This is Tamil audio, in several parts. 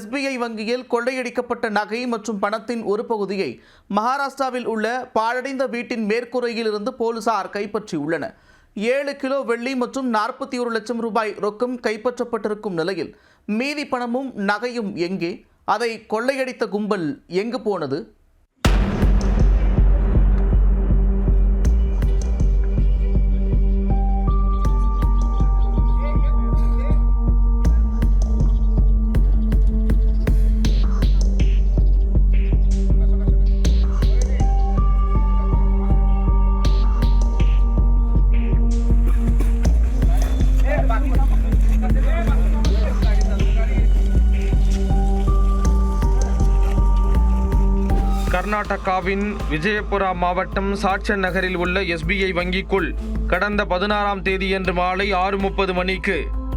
SBI வங்கியில் கொள்ளையடிக்கப்பட்ட நகை மற்றும் பணத்தின் ஒரு பகுதியை மகாராஷ்டிராவில் உள்ள பாழடைந்த வீட்டின் மேற்கூரையில் இருந்து போலீசார் கைப்பற்றியுள்ளனர். 7 கிலோ வெள்ளி மற்றும் 41 லட்சம் ரூபாய் ரொக்கம் கைப்பற்றப்பட்டிருக்கும் நிலையில் மீதி பணமும் நகையும் எங்கே? அதை கொள்ளையடித்த கும்பல் எங்கு போனது? கர்நாடகாவின் விஜயபுரா மாவட்டம் சாட்சன் நகரில் உள்ள SBI வங்கிக்குள் கடந்த 16ஆம் தேதியன்று மாலை 6:30 மணிக்கு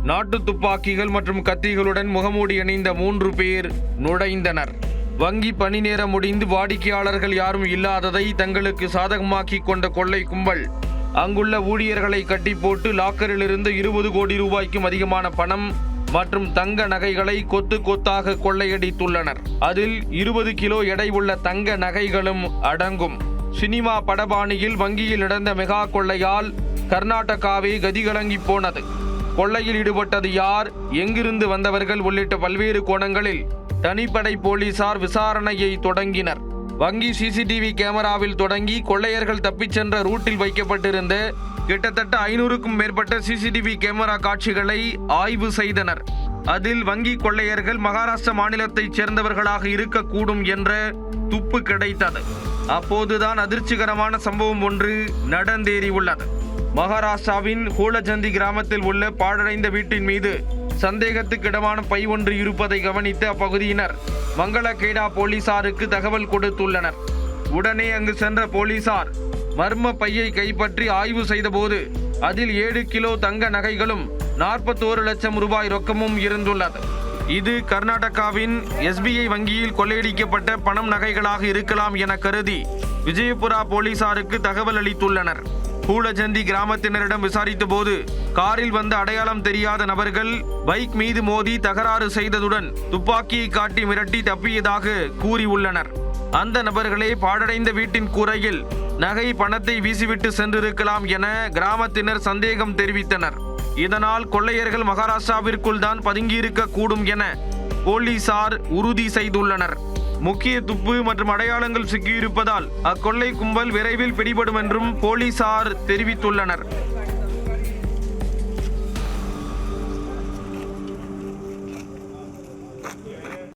நாட்டு துப்பாக்கிகள் மற்றும் கத்திகளுடன் முகமூடி அணிந்த 3 பேர் நுழைந்தனர். வங்கி பணி நேரம் முடிந்து வாடிக்கையாளர்கள் யாரும் இல்லாததை தங்களுக்கு சாதகமாக்கி கொண்ட கொள்ளை கும்பல் அங்குள்ள ஊழியர்களை கட்டி போட்டு லாக்கரிலிருந்து 20 கோடி ரூபாய்க்கும் அதிகமான பணம் மற்றும் தங்க நகைகளை கொத்து கொத்தாக கொள்ளையடித்துள்ளனர். அதில் 20 கிலோ எடை உள்ள தங்க நகைகளும் அடங்கும். சினிமா படபாணியில் வங்கியில் நடந்த மெகா கொள்ளையால் கர்நாடகாவே கதிகலங்கி போனது. கொள்ளையில் ஈடுபட்டது யார், எங்கிருந்து வந்தவர்கள் உள்ளிட்ட பல்வேறு கோணங்களில் தனிப்படை போலீசார் விசாரணையை தொடங்கினர். வங்கி CCTV கேமராவில் தொடங்கி கொள்ளையர்கள் தப்பிச் சென்ற ரூட்டில் வைக்கப்பட்டிருந்த கிட்டத்தட்ட 500க்கும் மேற்பட்ட CCTV கேமரா காட்சிகளை ஆய்வு செய்தனர். அதில் வங்கி கொள்ளையர்கள் மகாராஷ்டிரா மாநிலத்தைச் சேர்ந்தவர்களாக இருக்கக்கூடும் என்ற துப்பு கிடைத்தது. அப்போதுதான் அதிர்ச்சிகரமான சம்பவம் ஒன்று நடந்தேறியுள்ளது. மகாராஷ்டிராவின் ஹூலஜந்தி கிராமத்தில் உள்ள பாழடைந்த வீட்டின் மீது சந்தேகத்துக்கிடமான பை ஒன்று இருப்பதை கவனித்த அப்பகுதியினர் மங்களகேடா போலீசாருக்கு தகவல் கொடுத்துள்ளனர். உடனே அங்கு சென்ற போலீசார் மர்ம பையை கைப்பற்றி ஆய்வு செய்தபோது அதில் 7 கிலோ தங்க நகைகளும் 41 லட்சம் ரூபாய் ரொக்கமும் இருந்துள்ளது. இது கர்நாடகாவின் SBI வங்கியில் கொள்ளையடிக்கப்பட்ட பணம் நகைகளாக இருக்கலாம் என கருதி விஜயபுரா போலீசாருக்கு தகவல் அளித்துள்ளனர். ஹூலஜந்தி கிராமத்தினரிடம் விசாரித்த போது காரில் வந்த அடையாளம் தெரியாத நபர்கள் பைக் மீது மோதி தகராறு செய்ததுடன் துப்பாக்கியை காட்டி மிரட்டி தப்பியதாக கூறியுள்ளனர். அந்த நபர்களே பாழடைந்த வீட்டின் கூரையில் நகை பணத்தை வீசிவிட்டு சென்றிருக்கலாம் என கிராமத்தினர் சந்தேகம் தெரிவித்தனர். இதனால் கொள்ளையர்கள் மகாராஷ்டிராவிற்குள் தான் பதுங்கியிருக்க கூடும் என போலீசார் உறுதி செய்துள்ளனர். முக்கிய துப்பு மற்றும் அடையாளங்கள் சிக்கியிருப்பதால் அக்கொள்ளை கும்பல் விரைவில் பிடிபடும் என்றும் போலீசார் தெரிவித்துள்ளனர்.